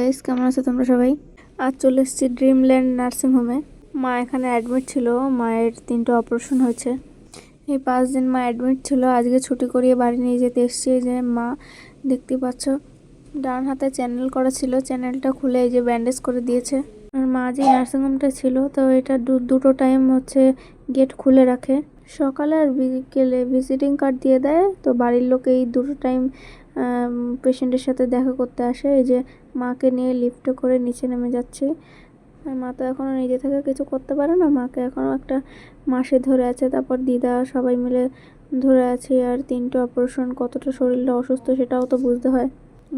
Guys, কেমন আছো তোমরা সবাই? আজ চলে এসেছি ড্রিমল্যান্ড নার্সিং হোমে। মা এখানে অ্যাডমিট ছিল। মায়ের 3টা অপারেশন হয়েছে। এই 5 দিন মা অ্যাডমিট ছিল। আজকে ছুটি করিয়ে বাড়ি নিয়ে যেতে এসেছি। যে মা দেখতে পাচ্ছ, ডান হাতে চ্যানেল করা ছিল, চ্যানেলটা খুলে এই যে ব্যান্ডেজ করে দিয়েছে। আর মা যে নার্সিং হোমটা ছিল, তো এটা দুটো টাইম হচ্ছে গেট খুলে রাখে, সকালে আর বিকেলে ভিজিটিং কার্ড দিয়ে দেয়। তো বাড়ির লোক এই দুটো টাইম পেশেন্টের সাথে দেখা করতে আসে। এই যে মাকে নিয়ে লিফটে করে নিচে নেমে যাচ্ছি। আর মা তো এখনও নিজে থেকে কিছু করতে পারে না, মাকে এখনও একটা মাসে ধরে আছে, তারপর দিদা সবাই মিলে ধরে আছি। আর 3টে অপারেশন, কতটা শরীরটা অসুস্থ সেটাও তো বুঝতে হয়।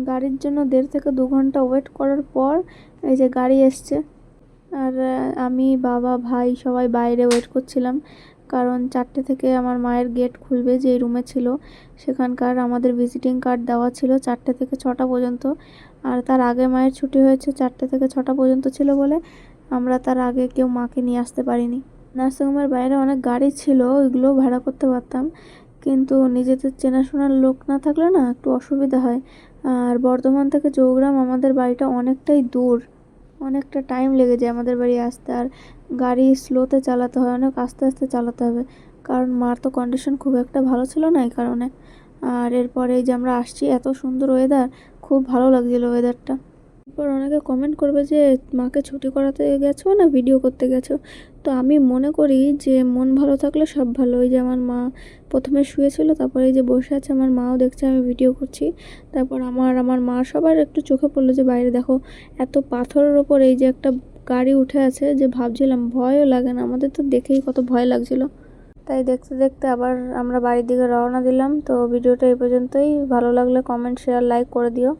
গাড়ির জন্য 1.5 থেকে 2 ঘন্টা ওয়েট করার পর এই যে গাড়ি এসছে। আর আমি, বাবা, ভাই সবাই বাইরে ওয়েট করছিলাম, কারণ 4টে থেকে আমার মায়ের গেট খুলবে। যে রুমে ছিল সেখানকার আমাদের ভিজিটিং কার্ড দেওয়া ছিল 4টে থেকে 6টা পর্যন্ত। আর তার আগে মায়ের ছুটি হয়েছে 4টে থেকে 6টা পর্যন্ত ছিল বলে আমরা তার আগে কেউ মাকে নিয়ে আসতে পারিনি। নার্সিংহোমের বাইরে অনেক গাড়ি ছিল, ওইগুলোও ভাড়া করতে পারতাম, কিন্তু নিজেদের চেনাশোনার লোক না থাকলে না একটু অসুবিধা হয়। আর বর্ধমান থেকে চৌগ্রাম আমাদের বাড়িটা অনেকটাই দূর, অনেকটা টাইম লেগে যায় আমাদের বাড়ি আসতে। আর গাড়ি স্লোতে চালাতে হয়, অনেক আস্তে আস্তে চালাতে হবে, কারণ মার তো কন্ডিশন খুব একটা ভালো ছিল না এই কারণে। আর এরপরে এই যে আমরা আসছি, এত সুন্দর ওয়েদার, খুব ভালো লাগছিল ওয়েদারটা। এরপর অনেকে কমেন্ট করবে যে মাকে ছুটি করাতে গেছো না ভিডিও করতে গেছো। তো আমি মনে করি যে মন ভালো থাকলে সব ভালো। ওই যে আমার মা প্রথমে শুয়েছিল, তারপরে এই যে বসে আছে, আমার মাও দেখছে আমি ভিডিও করছি। তারপর আমার মা সবার একটু চোখে পড়লো যে বাইরে দেখো এত পাথরের ওপর এই যে একটা গাড়ি উঠে আছে, যে ভাবছিলাম ভয়ও লাগে না, আমাদের তো দেখেই কত ভয় লাগছিল। তাই দেখতে দেখতে আবার আমরা বাড়ির দিকে রওনা দিলাম। তো ভিডিওটা এই পর্যন্তই। ভালো লাগলে কমেন্ট, শেয়ার, লাইক করে দিও।